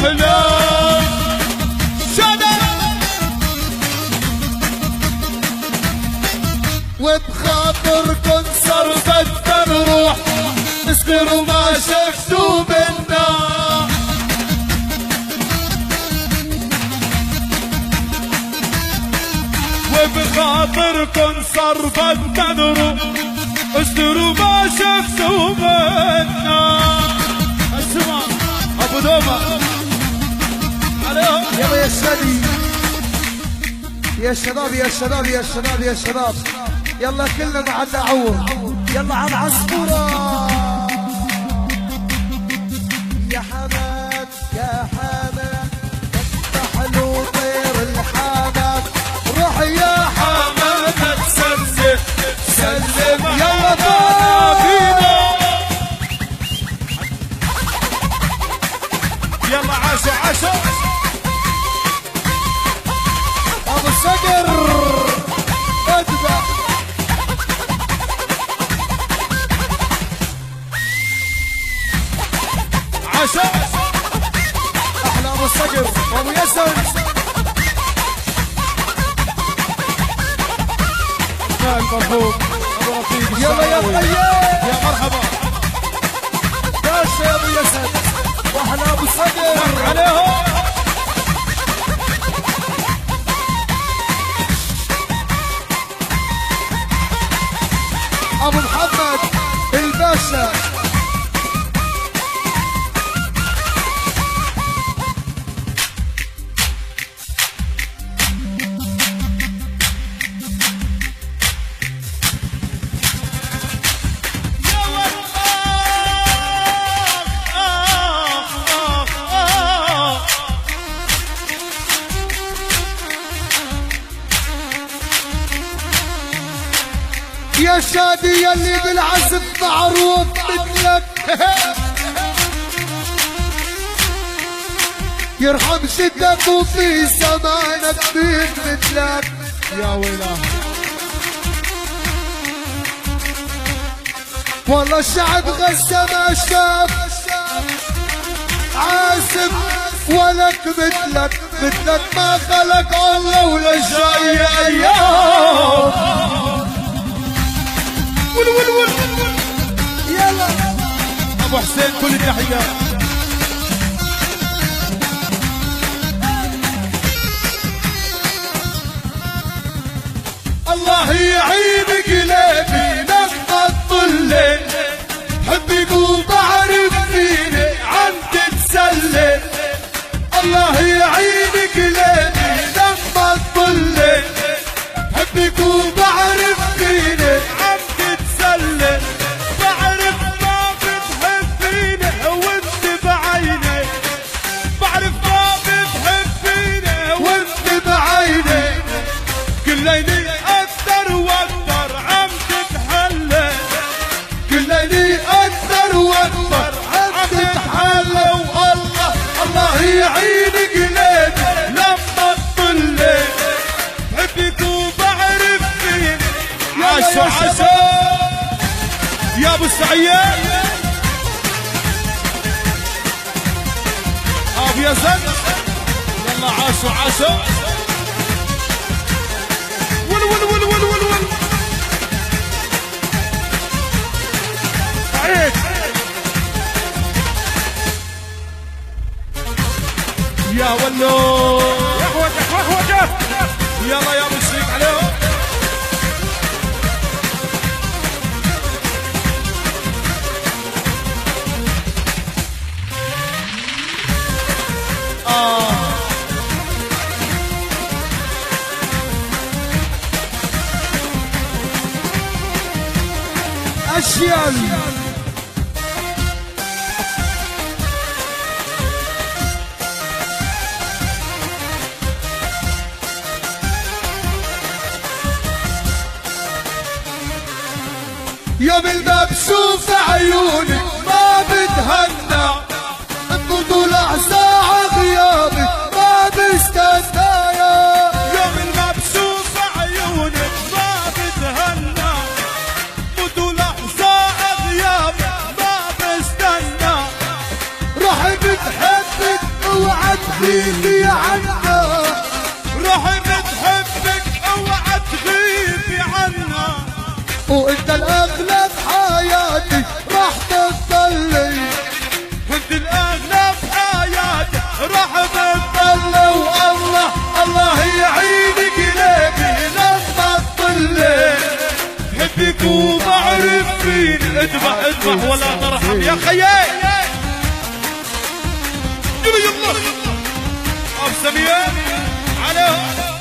حلو شادة وبخاطركن صرفت نروح اذكروا ما شفتوا منا وبخاطركن صرفت نروح اذكروا ما شفتوا منا. اسمع ابو دومة عليهم يلا يا شادي يا شباب يا شباب يا شباب يا شباب يلا كلنا مع الدعوة يلا على العصفورة يا حماد يا حماد افتح له طير الحماد روح يا حمامة تسلم سلم يلا فينا يلا عاشوا عاشوا ابو الصقر اتبع عاشوا احلى ابو الصقر ابو ياسر المرحوم ابو رفيق يلا يا الشعراوي. طيب يا مرحبا باشا يا ابو ياسر واحلى ابو الصقر عليهم ابو محمد الباشا يا شادي يلي بالعزف معروف مثلك يرحم شدك وفي زمانك مين مثلك يا ويلاه والله الشعب غزة ما شاف عازف ولك مثلك مثلك ما خلق الله ولا جاي ايام يلا ابو حسين كل التحيه الله يعين قلبي لما تطلع حبك وبعرف فيني عم تتسلل الله يعين قلبي لما تطلع حبك وبعرف فيني عم تتسلل بعرف ما بتحب فيني وانت بعيني بعرف ما بتحب فيني وانت بعيني كل ليلي اكثر واكثر عم تتحلى كل ليلي اكثر واكثر عم تتحلى والله الله يعين قلبي لما تطلع بحبك وبعرف فيني عاشوا عاشوا يا ابو السعيد ابو يزن يلا عاشوا عاشوا ول ول ول ول ول ول سعيد يا ولو يا اخوتك يلا يا ابو الشريك عليهم اشيال يا بالباب شوف عيوني ما بتهنى بطلع ساعة غيابي ما بستنى يا بالباب شوف عيوني ما بتهنى بطلع ساعة غيابي ما بستنى روحي بتحبك تغيبي عنا، رحت تحبك اوعى تغيبي عنا، وانت الاغلى بحياتي راح تضلي، وانت الاغلى بحياتي راح تضلي، والله الله يعينك قلبي لما تطلي، بحبك وبعرف فين. اذبح اذبح ولا ترحم يا خيي. يلا يلا ابو سمية عليهم.